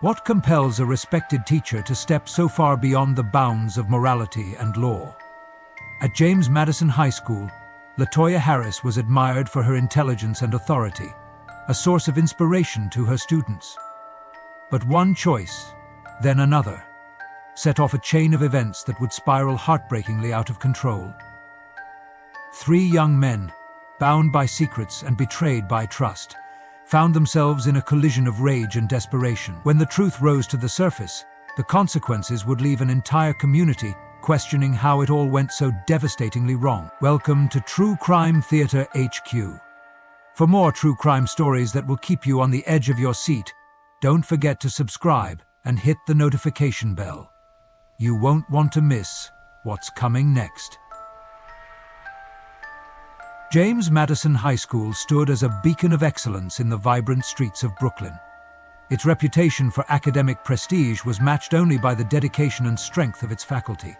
What compels a respected teacher to step so far beyond the bounds of morality and law? At James Madison High School, LaToya Harris was admired for her intelligence and authority, a source of inspiration to her students. But one choice, then another, set off a chain of events that would spiral heartbreakingly out of control. 3 young men, bound by secrets and betrayed by trust, found themselves in a collision of rage and desperation. When the truth rose to the surface, the consequences would leave an entire community questioning how it all went so devastatingly wrong. Welcome to True Crime Theater HQ. For more true crime stories that will keep you on the edge of your seat, don't forget to subscribe and hit the notification bell. You won't want to miss what's coming next. James Madison High School stood as a beacon of excellence in the vibrant streets of Brooklyn. Its reputation for academic prestige was matched only by the dedication and strength of its faculty.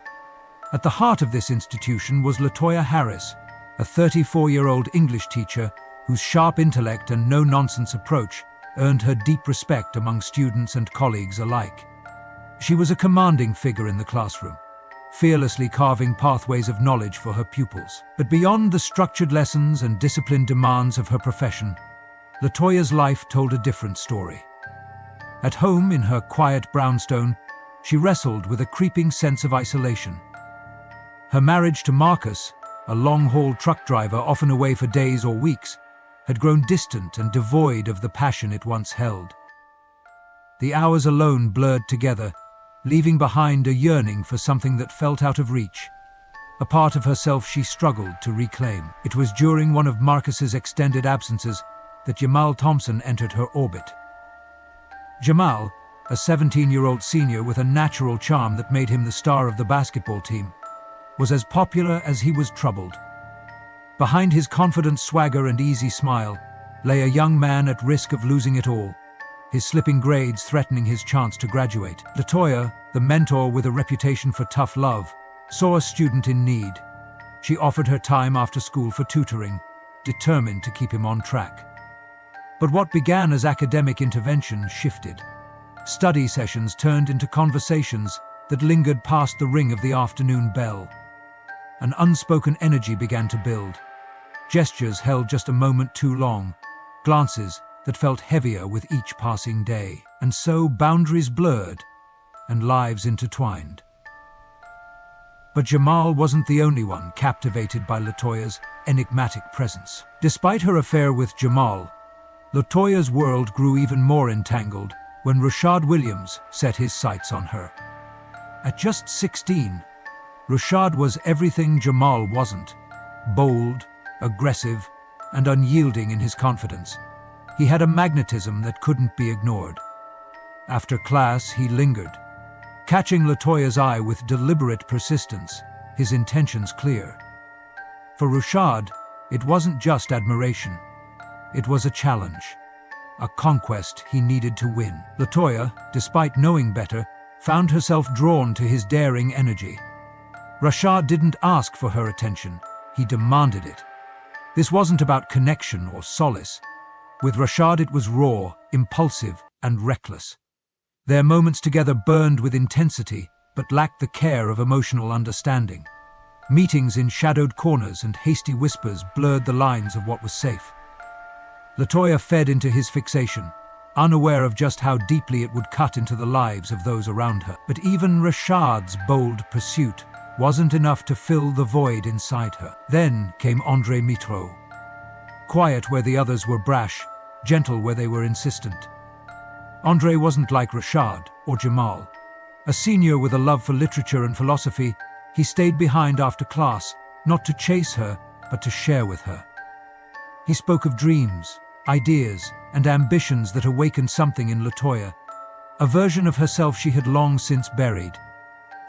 At the heart of this institution was LaToya Harris, a 34-year-old English teacher whose sharp intellect and no-nonsense approach earned her deep respect among students and colleagues alike. She was a commanding figure in the classroom, fearlessly carving pathways of knowledge for her pupils. But beyond the structured lessons and disciplined demands of her profession, LaToya's life told a different story. At home in her quiet brownstone, she wrestled with a creeping sense of isolation. Her marriage to Marcus, a long-haul truck driver often away for days or weeks, had grown distant and devoid of the passion it once held. The hours alone blurred together, leaving behind a yearning for something that felt out of reach, a part of herself she struggled to reclaim. It was during one of Marcus's extended absences that Jamal Thompson entered her orbit. Jamal, a 17-year-old senior with a natural charm that made him the star of the basketball team, was as popular as he was troubled. Behind his confident swagger and easy smile lay a young man at risk of losing it all, his slipping grades threatening his chance to graduate. LaToya, the mentor with a reputation for tough love, saw a student in need. She offered her time after school for tutoring, determined to keep him on track. But what began as academic intervention shifted. Study sessions turned into conversations that lingered past the ring of the afternoon bell. An unspoken energy began to build. Gestures held just a moment too long, glances that felt heavier with each passing day. And so boundaries blurred and lives intertwined. But Jamal wasn't the only one captivated by LaToya's enigmatic presence. Despite her affair with Jamal, LaToya's world grew even more entangled when Rashad Williams set his sights on her. At just 16, Rashad was everything Jamal wasn't: bold, aggressive, and unyielding in his confidence. He had a magnetism that couldn't be ignored. After class, he lingered, catching LaToya's eye with deliberate persistence, his intentions clear. For Rashad, it wasn't just admiration. It was a challenge, a conquest he needed to win. LaToya, despite knowing better, found herself drawn to his daring energy. Rashad didn't ask for her attention, he demanded it. This wasn't about connection or solace. With Rashad it was raw, impulsive, and reckless. Their moments together burned with intensity, but lacked the care of emotional understanding. Meetings in shadowed corners and hasty whispers blurred the lines of what was safe. LaToya fed into his fixation, unaware of just how deeply it would cut into the lives of those around her. But even Rashad's bold pursuit wasn't enough to fill the void inside her. Then came Andre Mitro. Quiet where the others were brash, gentle where they were insistent. Andre wasn't like Rashad or Jamal. A senior with a love for literature and philosophy, he stayed behind after class, not to chase her, but to share with her. He spoke of dreams, ideas, and ambitions that awakened something in LaToya, a version of herself she had long since buried.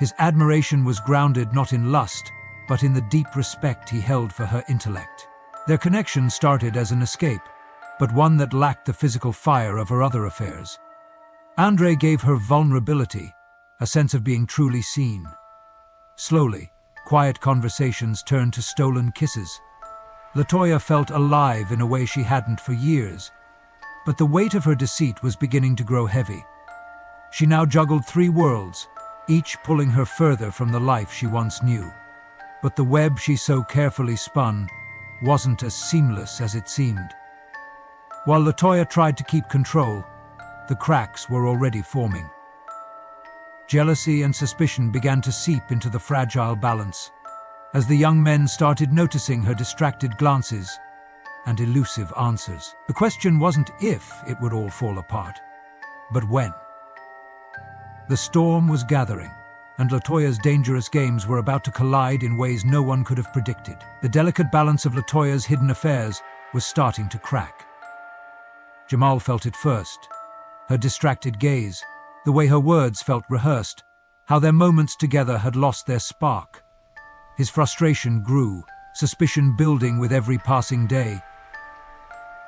His admiration was grounded not in lust, but in the deep respect he held for her intellect. Their connection started as an escape, but one that lacked the physical fire of her other affairs. Andre gave her vulnerability, a sense of being truly seen. Slowly, quiet conversations turned to stolen kisses. LaToya felt alive in a way she hadn't for years, but the weight of her deceit was beginning to grow heavy. She now juggled three worlds, each pulling her further from the life she once knew. But the web she so carefully spun wasn't as seamless as it seemed. While LaToya tried to keep control, the cracks were already forming. Jealousy and suspicion began to seep into the fragile balance, as the young men started noticing her distracted glances and elusive answers. The question wasn't if it would all fall apart, but when. The storm was gathering, and LaToya's dangerous games were about to collide in ways no one could have predicted. The delicate balance of LaToya's hidden affairs was starting to crack. Jamal felt it first. Her distracted gaze, the way her words felt rehearsed, how their moments together had lost their spark. His frustration grew, suspicion building with every passing day.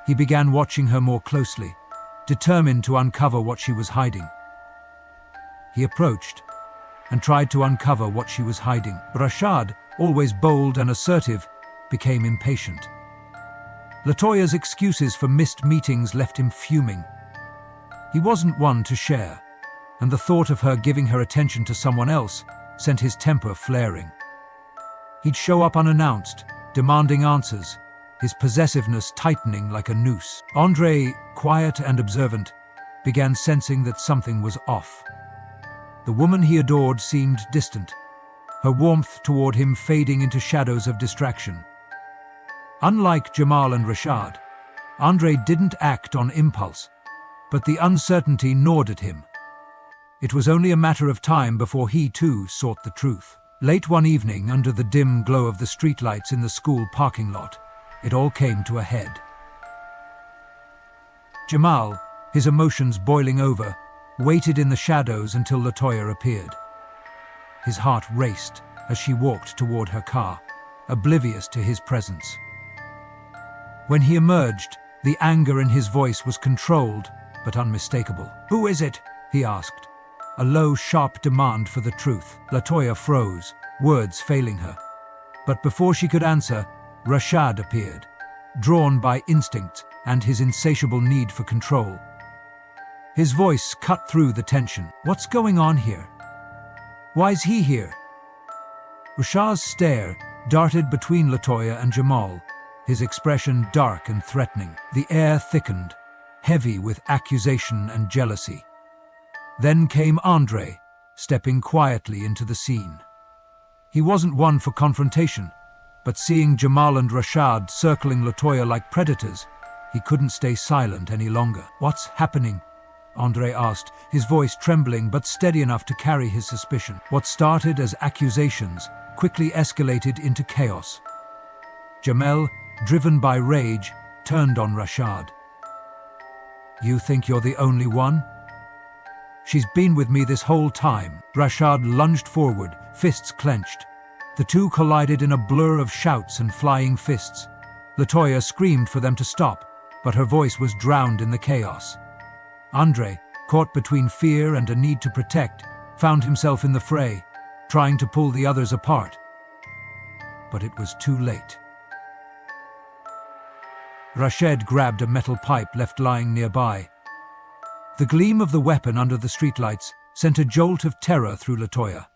He began watching her more closely, determined to uncover what she was hiding. He approached and tried to uncover what she was hiding. Rashad, always bold and assertive, became impatient. LaToya's excuses for missed meetings left him fuming. He wasn't one to share, and the thought of her giving her attention to someone else sent his temper flaring. He'd show up unannounced, demanding answers, his possessiveness tightening like a noose. Andre, quiet and observant, began sensing that something was off. The woman he adored seemed distant, her warmth toward him fading into shadows of distraction. Unlike Jamal and Rashad, Andre didn't act on impulse, but the uncertainty gnawed at him. It was only a matter of time before he too sought the truth. Late one evening, under the dim glow of the streetlights in the school parking lot, it all came to a head. Jamal, his emotions boiling over, waited in the shadows until LaToya appeared. His heart raced as she walked toward her car, oblivious to his presence. When he emerged, the anger in his voice was controlled but unmistakable. "Who is it?" he asked, a low, sharp demand for the truth. LaToya froze, words failing her. But before she could answer, Rashad appeared, drawn by instinct and his insatiable need for control. His voice cut through the tension. "What's going on here? Why's he here?" Rashad's stare darted between LaToya and Jamal, his expression dark and threatening. The air thickened, heavy with accusation and jealousy. Then came Andre, stepping quietly into the scene. He wasn't one for confrontation, but seeing Jamal and Rashad circling LaToya like predators, he couldn't stay silent any longer. "What's happening?" Andre asked, his voice trembling but steady enough to carry his suspicion. What started as accusations quickly escalated into chaos. Jamel, driven by rage, turned on Rashad. "You think you're the only one? She's been with me this whole time." Rashad lunged forward, fists clenched. The two collided in a blur of shouts and flying fists. LaToya screamed for them to stop, but her voice was drowned in the chaos. Andre, caught between fear and a need to protect, found himself in the fray, trying to pull the others apart. But it was too late. Rashad grabbed a metal pipe left lying nearby. The gleam of the weapon under the streetlights sent a jolt of terror through LaToya.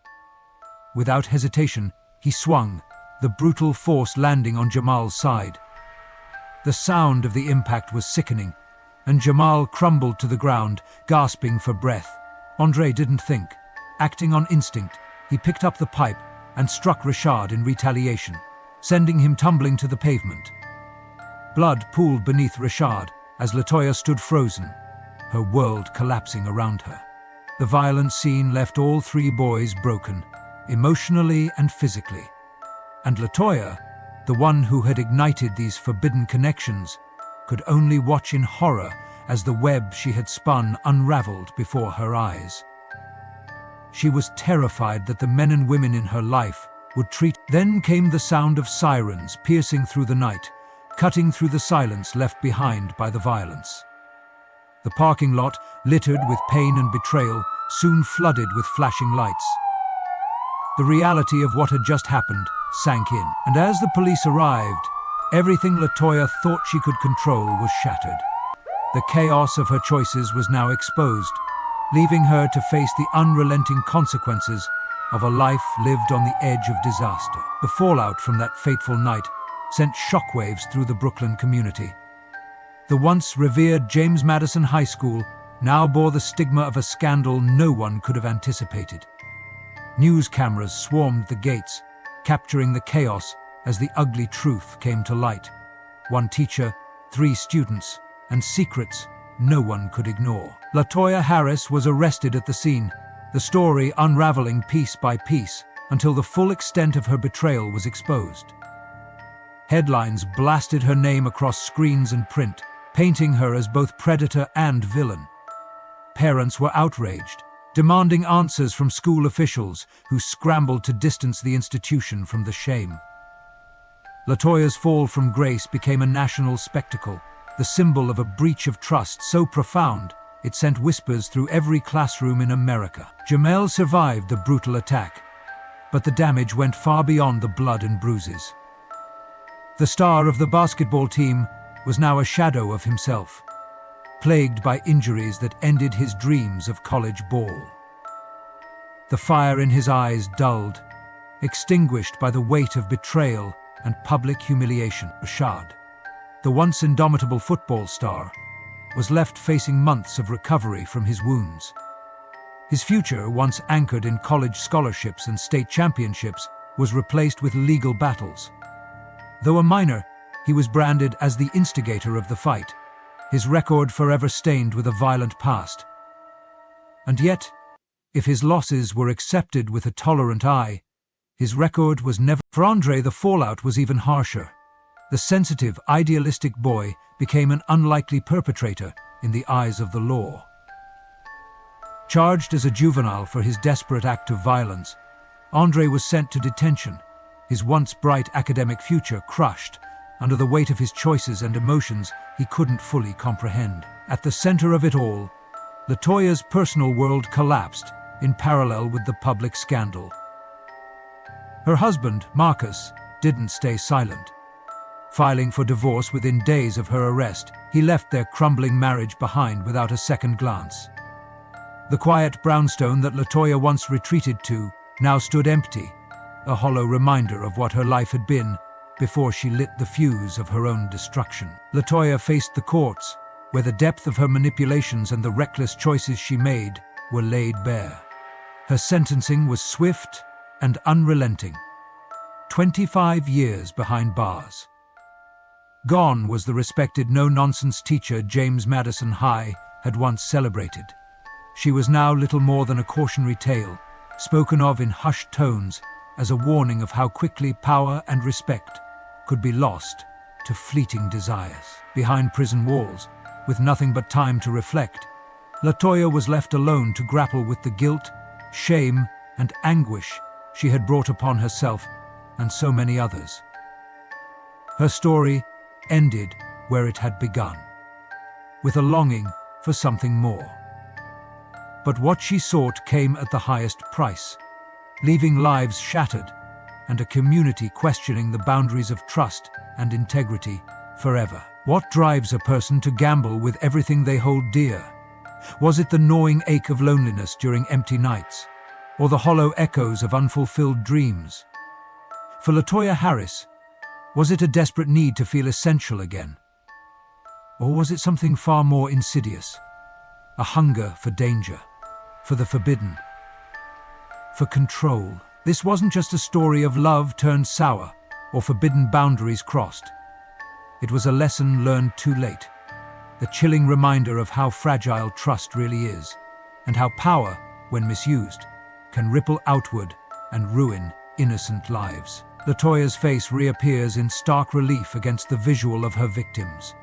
Without hesitation, he swung, the brutal force landing on Jamal's side. The sound of the impact was sickening, and Jamal crumbled to the ground, gasping for breath. Andre didn't think. Acting on instinct, he picked up the pipe and struck Rashad in retaliation, sending him tumbling to the pavement. Blood pooled beneath Rashad as LaToya stood frozen, her world collapsing around her. The violent scene left all three boys broken, emotionally and physically. And LaToya, the one who had ignited these forbidden connections, could only watch in horror as the web she had spun unraveled before her eyes. She was terrified that the men and women in her life would treat. Then came the sound of sirens piercing through the night, cutting through the silence left behind by the violence. The parking lot, littered with pain and betrayal, soon flooded with flashing lights. The reality of what had just happened sank in, and as the police arrived, everything LaToya thought she could control was shattered. The chaos of her choices was now exposed, leaving her to face the unrelenting consequences of a life lived on the edge of disaster. The fallout from that fateful night sent shockwaves through the Brooklyn community. The once revered James Madison High School now bore the stigma of a scandal no one could have anticipated. News cameras swarmed the gates, capturing the chaos as the ugly truth came to light. One teacher, 3 students, and secrets no one could ignore. LaToya Harris was arrested at the scene, the story unraveling piece by piece until the full extent of her betrayal was exposed. Headlines blasted her name across screens and print, painting her as both predator and villain. Parents were outraged, demanding answers from school officials who scrambled to distance the institution from the shame. LaToya's fall from grace became a national spectacle, the symbol of a breach of trust so profound it sent whispers through every classroom in America. Jamel survived the brutal attack, but the damage went far beyond the blood and bruises. The star of the basketball team was now a shadow of himself, plagued by injuries that ended his dreams of college ball. The fire in his eyes dulled, extinguished by the weight of betrayal and public humiliation. Rashad, the once indomitable football star, was left facing months of recovery from his wounds. His future, once anchored in college scholarships and state championships, was replaced with legal battles. Though a minor, he was branded as the instigator of the fight, his record forever stained with a violent past. And yet, if his losses were accepted with a tolerant eye, his record was never. For Andre, the fallout was even harsher. The sensitive, idealistic boy became an unlikely perpetrator in the eyes of the law. Charged as a juvenile for his desperate act of violence, Andre was sent to detention, his once bright academic future crushed under the weight of his choices and emotions he couldn't fully comprehend. At the center of it all, LaToya's personal world collapsed in parallel with the public scandal. Her husband, Marcus, didn't stay silent. Filing for divorce within days of her arrest, he left their crumbling marriage behind without a second glance. The quiet brownstone that LaToya once retreated to now stood empty, a hollow reminder of what her life had been before she lit the fuse of her own destruction. LaToya faced the courts, where the depth of her manipulations and the reckless choices she made were laid bare. Her sentencing was swift and unrelenting. 25 years behind bars. Gone was the respected no-nonsense teacher James Madison High had once celebrated. She was now little more than a cautionary tale, spoken of in hushed tones as a warning of how quickly power and respect could be lost to fleeting desires. Behind prison walls, with nothing but time to reflect, LaToya was left alone to grapple with the guilt, shame, and anguish she had brought upon herself and so many others. Her story ended where it had begun, with a longing for something more. But what she sought came at the highest price, leaving lives shattered and a community questioning the boundaries of trust and integrity forever. What drives a person to gamble with everything they hold dear? Was it the gnawing ache of loneliness during empty nights, or the hollow echoes of unfulfilled dreams? For LaToya Harris, was it a desperate need to feel essential again? Or was it something far more insidious? A hunger for danger, for the forbidden, for control. This wasn't just a story of love turned sour or forbidden boundaries crossed. It was a lesson learned too late, the chilling reminder of how fragile trust really is, and how power, when misused, can ripple outward and ruin innocent lives. LaToya's face reappears in stark relief against the visual of her victims.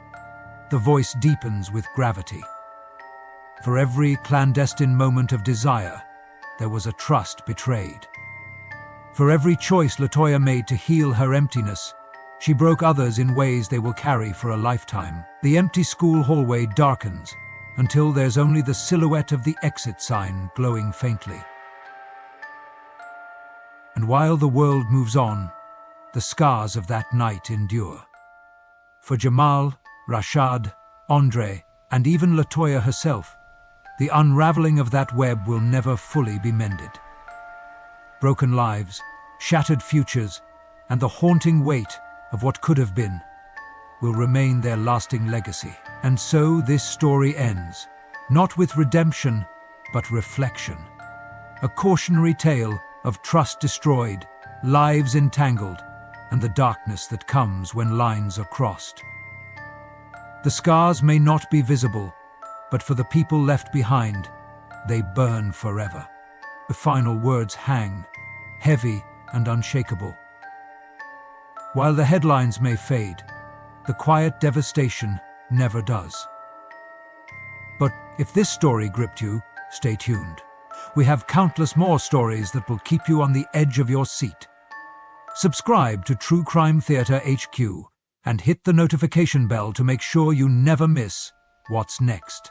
The voice deepens with gravity. For every clandestine moment of desire, there was a trust betrayed. For every choice LaToya made to heal her emptiness, she broke others in ways they will carry for a lifetime. The empty school hallway darkens until there's only the silhouette of the exit sign glowing faintly. And while the world moves on, the scars of that night endure. For Jamal, Rashad, Andre, and even LaToya herself, the unraveling of that web will never fully be mended. Broken lives, shattered futures, and the haunting weight of what could have been will remain their lasting legacy. And so this story ends, not with redemption, but reflection. A cautionary tale of trust destroyed, lives entangled, and the darkness that comes when lines are crossed. The scars may not be visible, but for the people left behind, they burn forever. The final words hang, heavy and unshakable. While the headlines may fade, the quiet devastation never does. But if this story gripped you, stay tuned. We have countless more stories that will keep you on the edge of your seat. Subscribe to True Crime Theatre HQ and hit the notification bell to make sure you never miss what's next.